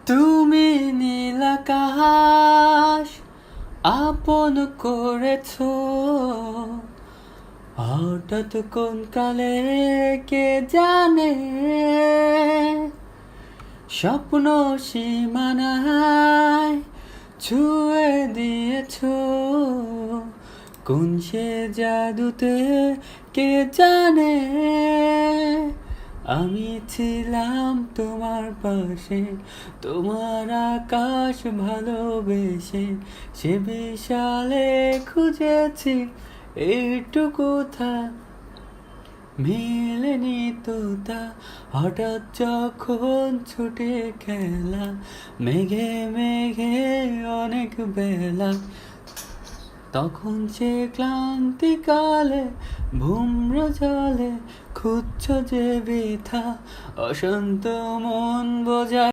তুমি নীল আকাশ আপন করেছো, হঠাৎ কোন কালে কে জানে, স্বপ্ন সীমানায় ছুঁয়ে দিয়েছো, কোন সে জাদুতে কে জানে। আমি ছিলাম তোমার পাশে, তোমার আকাশ ভালোবেসে, সে বিশালে খুঁজেছি এইটুকু থা, মেলেনি তো তা। হঠাৎ যখন ছুটে খেলা, মেঘে মেঘে অনেক বেলা, তখন সে ক্লান্তিকালে ভুম্র জলে খুঁজছ যে বৃথা, অশান্ত মন বোঝায়।